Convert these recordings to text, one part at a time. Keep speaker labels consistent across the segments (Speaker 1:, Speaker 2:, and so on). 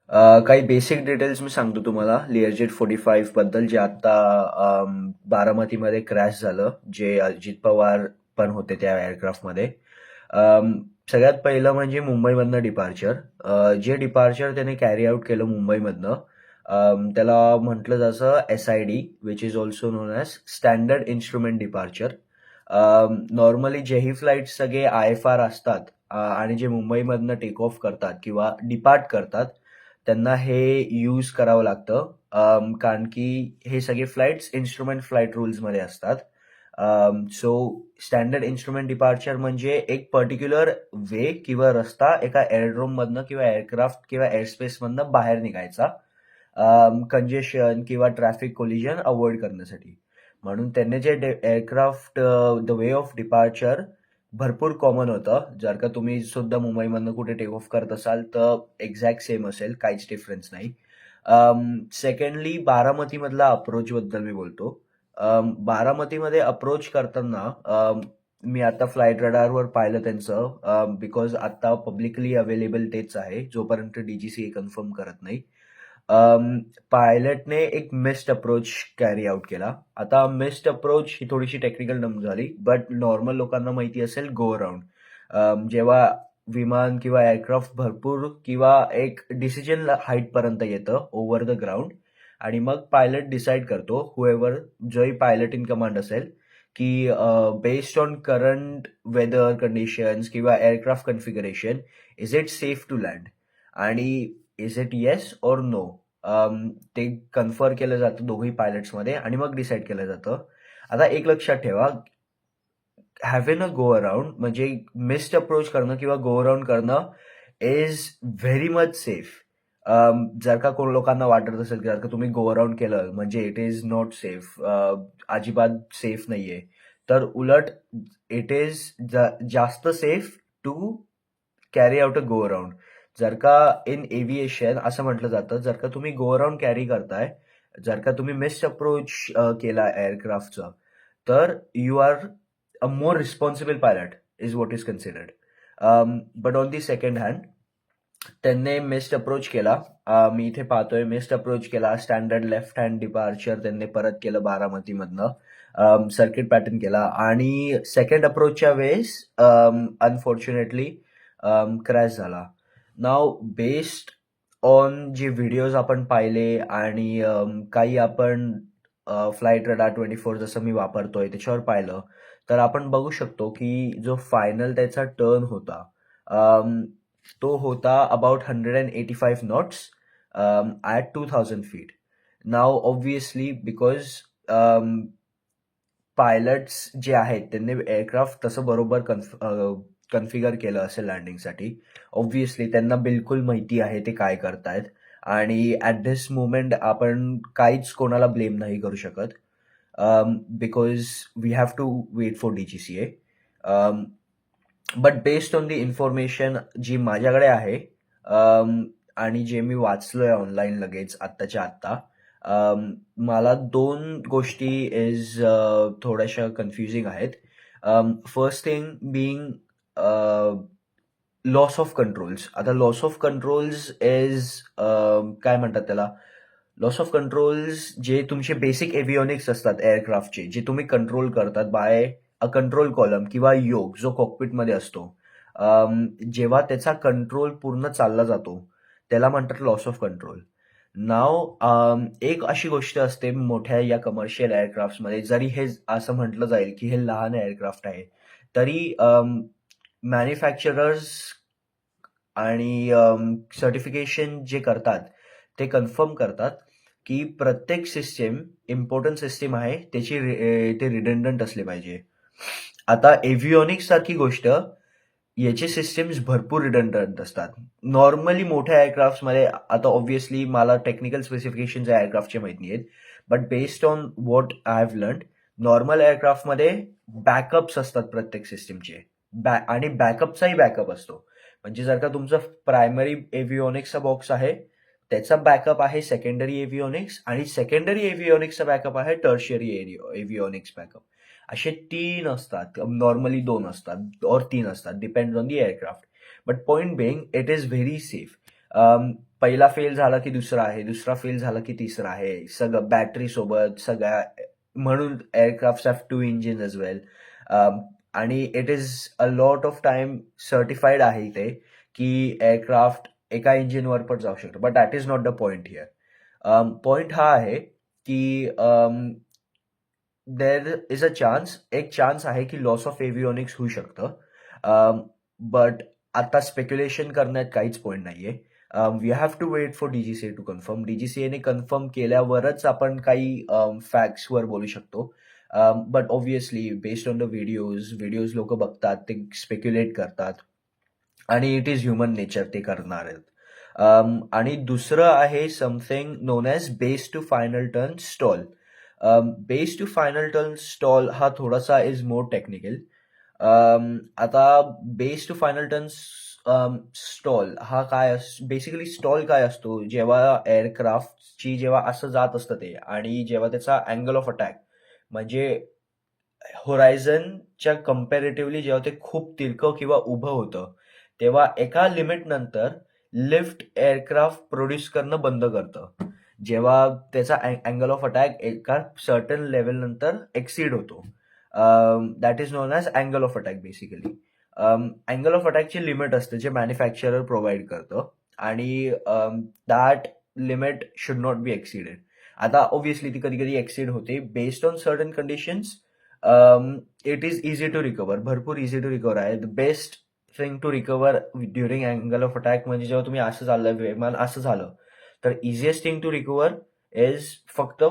Speaker 1: काही basic details मी सांगतो तुम्हाला लिअरजेट 45 बद्दल, जे आता बारामतीमध्ये क्रॅश झालं, जे अजित पवार पण होते त्या एअरक्राफ्टमध्ये. अम, सगळ्यात पहिलं म्हणजे मुंबईमधनं डिपार्चर. जे डिपार्चर त्याने कॅरी आउट केलं मुंबईमधनं, त्याला म्हटलं जातं SID, which is also non as standard instrument departure. Normally जेही फ्लाईट सगळे IFR असतात, आणि जे मुंबईमधनं टेक ऑफ करतात किंवा डिपार्ट करतात, त्यांना हे यूज करावं लागतं. कारण की हे सगळे फ्लाइट्स इन्स्ट्रुमेंट फ्लाइट रूल्समध्ये असतात. सो स्टँडर्ड इन्स्ट्रुमेंट डिपार्चर म्हणजे एक पर्टिक्युलर वे किंवा रस्ता एका एअरड्रोममधनं किंवा एअरक्राफ्ट किंवा एअरस्पेसमधनं बाहेर निघायचा, कंजेशन किंवा ट्रॅफिक कोलिजन अवॉइड करण्यासाठी. म्हणून त्यांनी जे aircraft the way of departure भरपूर कॉमन होतं. जर का तुम्ही सुद्धा मुंबईमधनं कुठे टेक ऑफ करत असाल तर एक्झॅक्ट सेम असेल, काहीच डिफरन्स नाही. सेकंडली बारामतीमधला अप्रोच बद्दल मी बोलतो. बारामतीमध्ये अप्रोच करताना मी आता फ्लाईट रडारवर पाहिलं त्यांचं, बिकॉज आता पब्लिकली अवेलेबल तेच आहे जोपर्यंत DGCA कन्फर्म करत नाही. पायलटने एक मिस्ड अप्रोच कॅरी आउट केला. आता मिस्ड अप्रोच ही थोडीशी टेक्निकल टर्म झाली, बट नॉर्मल लोकांना माहिती असेल गो अराउंड. जेव्हा विमान किंवा एअरक्राफ्ट भरपूर किंवा एक डिसिजन हाईट पर्यंत येतं ओव्हर द ग्राउंड, आणि मग पायलट डिसाईड करतो, हुएवर जोही पायलट इन कमांड असेल, की based on current weather conditions किंवा aircraft configuration, is it safe to land, आणि इज इट येस और नो. ते कन्फर्म केलं जातं दोघही पायलट्समध्ये आणि मग डिसाईड केलं जातं. आता एक लक्षात ठेवा, हॅव्हिंग अ गो अराउंड म्हणजे मिस्ड अप्रोच करणं किंवा गो अराउंड करणं इज व्हेरी मच सेफ. जर का कोण लोकांना वाटत असेल की जर का तुम्ही गो अराउंड केलं म्हणजे इट इज नॉट सेफ, अजिबात सेफ नाहीये, तर उलट इट इज जास्त safe to carry out a go around. जर का इन एव्हिएशन असं म्हटलं जातं, जर का तुम्ही गो अराउंड कॅरी करताय, जर का तुम्ही मिस्ड अप्रोच केला एअरक्राफ्टचा, तर you are a more responsible pilot is what is considered. But on the second hand, त्यांनी मिस्ड अप्रोच केला. मी इथे पाहतोय मिस्ड अप्रोच केला, स्टँडर्ड लेफ्ट हँड डिपार्चर त्यांनी परत केलं बारामतीमधनं, सर्किट पॅटर्न केला, आणि सेकंड अप्रोचच्या वेळेस अनफॉर्च्युनेटली क्रॅश झाला. नाव बेस्ड ऑन जे व्हिडिओज आपण पाहिले आणि काही आपण फ्लाईट रडार 24 जसं मी वापरतोय त्याच्यावर पाहिलं, तर आपण बघू शकतो की जो फायनल त्याचा टर्न होता, तो होता अबाउट 185 नॉट्स ॲट 2000 फीट. नाव ऑब्व्हियसली बिकॉज पायलट्स जे आहेत त्यांनी एअरक्राफ्ट तसं बरोबर कन्फिगर केलं असेल लँडिंगसाठी. ऑब्व्हियसली त्यांना बिलकुल माहिती आहे ते काय करतायत, आणि ॲट धिस मोमेंट आपण काहीच कोणाला ब्लेम नाही करू शकत, because we have to wait for DGCA. But based on the information जी माझ्याकडे आहे, आणि जे मी वाचलोय ऑनलाईन लगेच आत्ताच्या आत्ता, मला दोन गोष्टी इज थोड्याशा कन्फ्युजिंग आहेत. First thing being loss of controls. आता लॉस ऑफ कंट्रोल्स इज काय म्हणतात त्याला, लॉस ऑफ कंट्रोल्स जे तुमचे बेसिक एव्हिओनिक्स असतात एअरक्राफ्टचे, जे तुम्ही कंट्रोल करतात बाय अ कंट्रोल कॉलम किंवा योक जो कॉकपिटमध्ये असतो, जेव्हा त्याचा कंट्रोल पूर्ण चालला जातो त्याला म्हणतात लॉस ऑफ कंट्रोल. नाव एक अशी गोष्ट असते मोठ्या या कमर्शियल एअरक्राफ्टमध्ये, जरी हे असं म्हटलं जाईल की हे लहान एअरक्राफ्ट आहे, तरी मॅन्युफॅक्चरर्स आणि सर्टिफिकेशन जे करतात ते कन्फर्म करतात की प्रत्येक सिस्टीम इम्पॉर्टंट सिस्टीम आहे त्याची ते रिडंडंट असले पाहिजे. आता एव्हिओनिक्स सारखी गोष्ट, याचे सिस्टीम्स भरपूर रिडंडंट असतात. नॉर्मली मोठ्या एअरक्राफ्टमध्ये, आता ऑब्व्हियसली मला टेक्निकल स्पेसिफिकेशन्स एअरक्राफ्टचे माहित नाहीत, but based on what I have learn, normal एअरक्राफ्टमध्ये बॅकअप्स असतात प्रत्येक सिस्टीमचे, आणि बॅकअपचाही बॅकअप असतो. म्हणजे जर का तुमचा प्रायमरी एव्हिओनिक्सचा बॉक्स आहे, त्याचा बॅकअप आहे सेकंडरी एव्हिओनिक्स, आणि सेकंडरी एव्हिओनिक्सचा बॅकअप आहे टर्शियरी एव्हिओनिक्स बॅकअप. असे 3 असतात, नॉर्मली 2 असतात और 3 असतात, depends on the aircraft. But point being it is very safe. पहिला फेल झाला की दुसरा आहे, दुसरा फेल झाला की तिसरा आहे, सगळं बॅटरी सोबत सगळ्या. म्हणून एअरक्राफ्ट हॅव 2 इंजिन एज वेल. आणि it is a lot of time certified आहे इथे की एअरक्राफ्ट एका इंजिनवर पण जाऊ शकतो, but that is not the point here. Point हा आहे की देर इज अ चान्स, एक चान्स आहे की लॉस ऑफ एव्हिओनिक्स होऊ शकतं. बट आता स्पेक्युलेशन करण्यात काहीच पॉइंट नाहीये. We have to wait for DGCA to confirm. डीजीसीएने कन्फर्म केल्यावरच आपण काही फॅक्ट्सवर बोलू शकतो. But obviously based on the videos लोक बघतात, ते स्पेक्युलेट करतात आणि इट इज ह्युमन नेचर, ते करणार आहेत. आणि दुसरं आहे something known as base to final turn stall. Base to final turn stall हा थोडासा इज मोर टेक्निकल. आता base to final turn stall हा काय बेसिकली स्टॉल काय असतो, जेव्हा एअरक्राफ्टची जेव्हा असं जात असतं ते, आणि जेव्हा त्याचा अँगल ऑफ अटॅक म्हणजे होरायझनच्या कम्पॅरेटिव्हली जेव्हा ते खूप तिरकं किंवा उभं होतं, तेव्हा एका लिमिट नंतर लिफ्ट एअरक्राफ्ट प्रोड्यूस करणं बंद करतं. जेव्हा त्याचा अँगल ऑफ अटॅक एका सर्टन लेवल नंतर एक्सीड होतो, that is known as angle of attack basically. Angle of अटॅकची लिमिट असते जे मॅन्युफॅक्चरर प्रोव्हाइड करतं, आणि that limit should not be exceeded. आता ऑब्व्हियसली ती कधी कधी एक्सीड होते based on certain conditions. It is easy to recover, भरपूर इझी टू रिकवर आहे. The best thing to recover during angle of attack म्हणजे जेव्हा तुम्ही असं चाललं, विमान असं झालं, तर easiest thing to recover is फक्त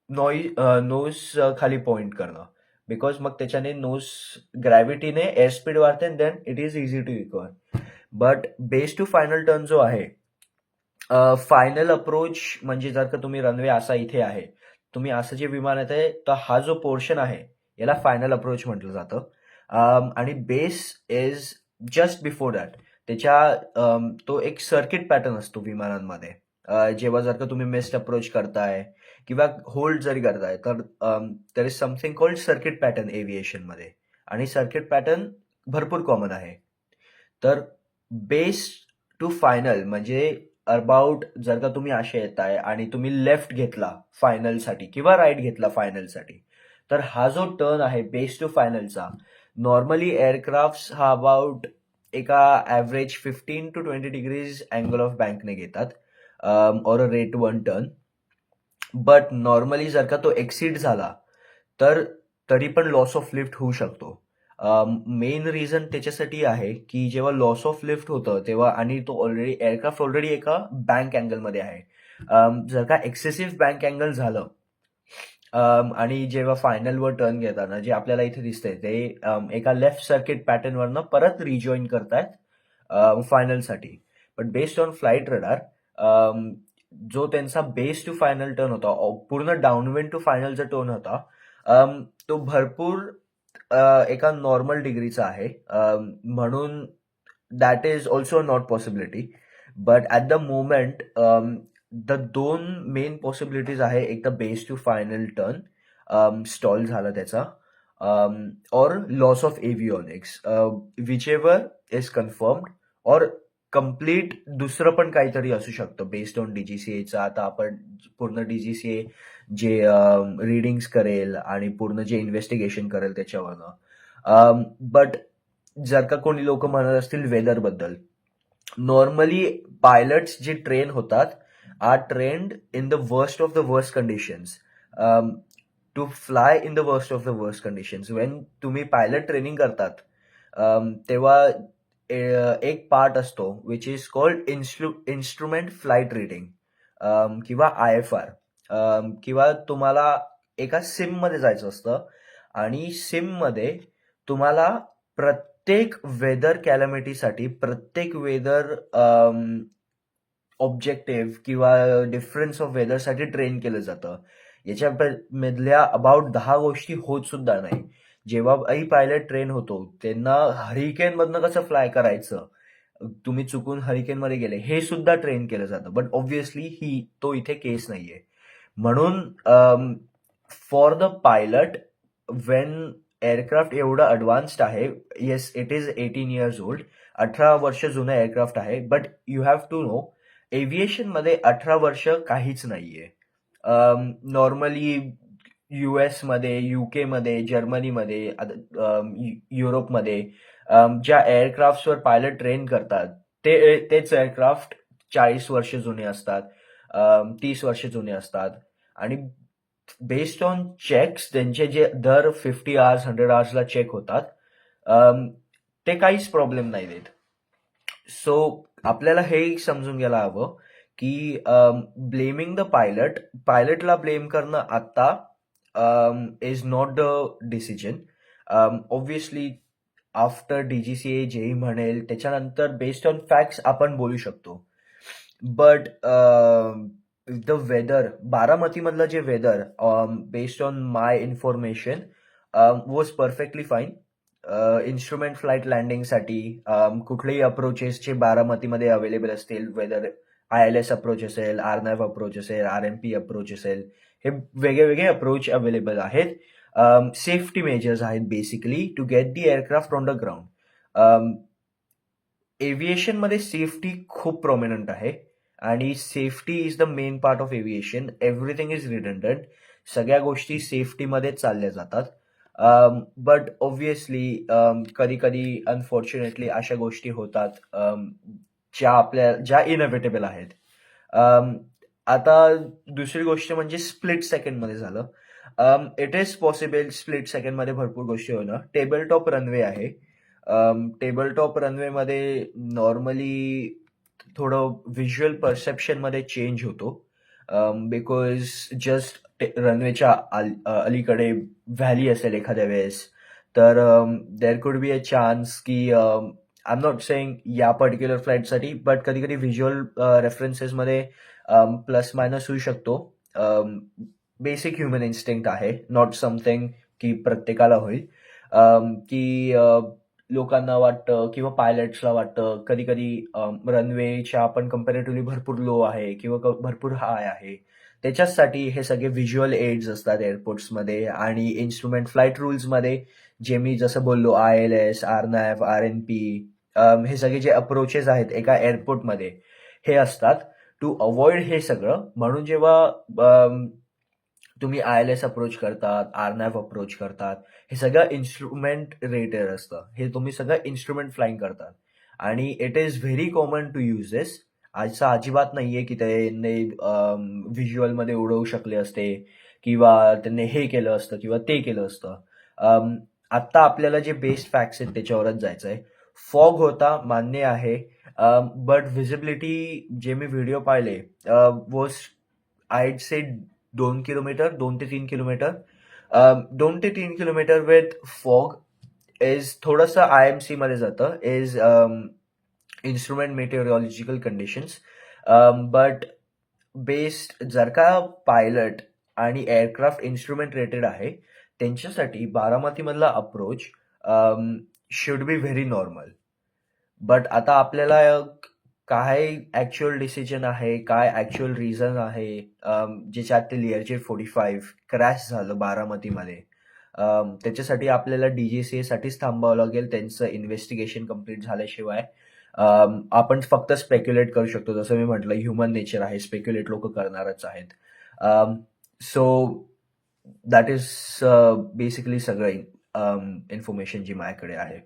Speaker 1: नोज खाली पॉइंट करणं, बिकॉज मग त्याच्याने नोज ग्रॅव्हिटीने एअर स्पीड वाढते, then it is easy to recover. But base to final turn जो आहे, फायनल अप्रोच म्हणजे जर का तुम्ही रनवे असा इथे आहे, तुम्ही असं जे विमान येते, तर हा जो पोर्शन आहे याला फायनल अप्रोच म्हटलं जातं. आणि base is just before that. तो एक सर्किट पॅटर्न असतो विमानांमध्ये. जेव्हा जर का तुम्ही मिस्ड अप्रोच करताय किंवा होल्ड जरी करताय, तर there is something called circuit pattern एव्हिएशनमध्ये, आणि सर्किट पॅटर्न भरपूर कॉमन आहे. तर बेस टू फायनल म्हणजे अबाउट, जर का तुम्ही असे येताय आणि तुम्ही लेफ्ट घेतला फायनलसाठी किंवा राईट घेतला फायनलसाठी, तर हा जो टर्न आहे बेस टू फायनलचा, नॉर्मली एअरक्राफ्ट हा अबाउट एका average 15 to 20 degrees angle of बँकने घेतात, or a rate 1 turn. But normally जर का तो एक्सीड झाला, तर तरी पण लॉस ऑफ लिफ्ट होऊ शकतो. मेन रिझन त्याच्यासाठी आहे की जेव्हा लॉस ऑफ लिफ्ट होतं तेव्हा, आणि तो एअरक्राफ्ट ऑलरेडी एका बँक अँगलमध्ये आहे, जर का एक्सेसिव्ह बँक अँगल झालं, आणि जेव्हा फायनलवर टर्न घेताना जे आपल्याला इथे दिसतंय ते एका लेफ्ट सर्किट पॅटर्नवरनं परत रिजॉईन करतायत फायनलसाठी. But based on flight radar, जो त्यांचा बेस टू फायनल टर्न होता, पूर्ण डाऊनविंड टू फायनल जो टर्न होता, तो भरपूर एका नॉर्मल डिग्रीचा आहे. म्हणून that is also not possibility. But at the moment the दोन मेन पॉसिबिलिटीज आहे, एक तर base to final turn stall झाला त्याचा, or loss of avionics, which ever is confirmed, or complete दुसरं पण काहीतरी असू शकतं बेस्ड ऑन डीजीसीएचा. आता आपण पूर्ण डीजीसीए जे रिडिंग्स करेल आणि पूर्ण जे इन्व्हेस्टिगेशन करेल त्याच्यावरनं. बट जर का कोणी लोक म्हणत असतील वेदरबद्दल, नॉर्मली पायलट्स जे ट्रेन होतात are trained in the worst of the worst conditions, to fly in the worst of the worst conditions. When तुम्ही पायलट ट्रेनिंग करतात, तेव्हा एक पार्ट असतो which is called instrument flight reading, किंवा IFR, किंवा तुम्हाला एका सिममध्ये जायचं असतं, आणि सिममध्ये तुम्हाला प्रत्येक वेदर कॅलॅमिटीसाठी, प्रत्येक वेदर ऑब्जेक्टिव्ह किंवा डिफरन्स ऑफ वेदरसाठी ट्रेन केलं जातं. याच्यामधल्या अबाउट 10 गोष्टी होत सुद्धा नाही. जेव्हाही पायलट ट्रेन होतो त्यांना हरिकेनमधनं कसं फ्लाय करायचं, तुम्ही चुकून हरिकेनमध्ये गेले, हे सुद्धा ट्रेन केलं जातं. बट ऑब्व्हियसली तो इथे केस नाहीये. म्हणून for the pilot, when aircraft एवढं अडव्हान्स्ड आहे, yes it is 18 years old, 18 वर्ष जुनं एअरक्राफ्ट आहे, but you have to know एव्हिएशनमध्ये 18 वर्ष काहीच नाहीये. नॉर्मली यूएसमध्ये, यूकेमध्ये, जर्मनीमध्ये, युरोपमध्ये ज्या एअरक्राफ्ट्सवर पायलट ट्रेन करतात तेच एअरक्राफ्ट 40 वर्ष जुने असतात, 30 वर्ष जुने असतात आणि बेस्ड ऑन चेक्स त्यांचे जे दर 50 आवर्स 100 आवर्सला चेक होतात, ते काहीच प्रॉब्लेम नाही देत. सो आपल्याला हे समजून घ्यायला हवं की ब्लेमिंग द पायलटला ब्लेम करणं आता is not the decision. Obviously after DGCA जेही म्हणेल त्याच्यानंतर बेस्ड ऑन फॅक्ट्स आपण बोलू शकतो. बट द वेदर, बारामतीमधलं जे weather based on my information was perfectly fine. Instrument flight लँडिंगसाठी कुठलेही अप्रोचेसचे बारामतीमध्ये अवेलेबल असतील, वेदर ILS अप्रोच असेल, आरनॅव्ह अप्रोच असेल, RMP अप्रोच असेल, हे वेगळे अप्रोच अवेलेबल आहेत. सेफ्टी मेजर्स आहेत basically to get the aircraft on the ground. एव्हिएशनमध्ये सेफ्टी खूप प्रॉमिनंट आहे आणि safety is the main part of aviation. Everything is redundant. सगळ्या गोष्टी सेफ्टीमध्येच चालल्या जातात. बट ऑब्व्हियसली कधी कधी अनफॉर्च्युनेटली अशा गोष्टी होतात ज्या इनएव्हिटेबल आहेत. आता दुसरी गोष्ट म्हणजे स्प्लिट सेकंडमध्ये झालं. इट इज पॉसिबल स्प्लिट सेकंडमध्ये भरपूर गोष्टी होणं. टेबल टॉप रनवे आहे. टेबल टॉप रनवेमध्ये नॉर्मली थोडं व्हिज्युअल परसेप्शनमध्ये चेंज होतो, बिकॉज जस्ट रनवेच्या अलीकडे व्हॅली असेल एखाद्या वेळेस, तर there could be a chance की आय एम नॉट सेईंग या पर्टिक्युलर फ्लाईटसाठी, बट कधी कधी व्हिज्युअल रेफरन्सेसमध्ये प्लस मायनस होऊ शकतो. बेसिक ह्युमन इन्स्टिंक्ट आहे, नॉट समथिंग की प्रत्येकाला होईल. की लोकांना वाटतं किंवा पायलट्सला वाटतं कधी कधी रनवेच्या आपण कम्पॅरेटिव्हली भरपूर लो आहे किंवा भरपूर हाय आहे. त्याच्यासाठी हे सगळे व्हिज्युअल एड्स असतात एअरपोर्ट्समध्ये आणि इन्स्ट्रुमेंट फ्लाईट रूल्समध्ये, जे मी जसं बोललो ILS, आरनॅव्ह, RNP, हे सगळे जे अप्रोचेस आहेत एका एअरपोर्टमध्ये हे असतात टू अवॉइड हे सगळं. म्हणून जेव्हा तुम्ही ILS अप्रोच करतात, आरनॅव्ह अप्रोच करतात, हे सगळं इन्स्ट्रुमेंट रेटेड असतं. हे तुम्ही सगळं इन्स्ट्रुमेंट फ्लाईंग करतात आणि it is very common to use this. असं अजिबात नाहीये की त्यांनी व्हिज्युअलमध्ये उडवू शकले असते किंवा त्यांनी हे केलं असतं किंवा ते केलं असतं. आत्ता आपल्याला जे बेस्ट फॅक्ट्स आहेत त्याच्यावरच जायचं आहे. फॉग होता मान्य आहे, बट व्हिजिबिलिटी जे मी व्हिडिओ पाहिले वॉज आयड से 2 किलोमीटर, 2 ते 3 किलोमीटर. 2 ते 3 किलोमीटर विथ फॉग इज थोडंसं IMC मध्ये जातं, is instrument meteorological conditions. But based जर का पायलट आणि एअरक्राफ्ट इन्स्ट्रुमेंट रेटेड आहे त्यांच्यासाठी बारामतीमधला approach should be very normal. But आता आपल्याला काय ऍक्च्युअल डिसिजन आहे, काय ऍक्च्युअल रिझन आहे ज्याच्यात ते Learjet 45 क्रॅश झालं बारामतीमध्ये, त्याच्यासाठी आपल्याला DGCA साठीच थांबावं लागेल. त्यांचं इन्व्हेस्टिगेशन कम्प्लीट झाल्याशिवाय आपण फक्त स्पेक्युलेट करू शकतो. जसं मी म्हटलं, ह्युमन नेचर आहे, स्पेक्युलेट लोक करणारच आहेत. सो दॅट इज बेसिकली सगळं इन्फॉर्मेशन जी माझ्याकडे आहे.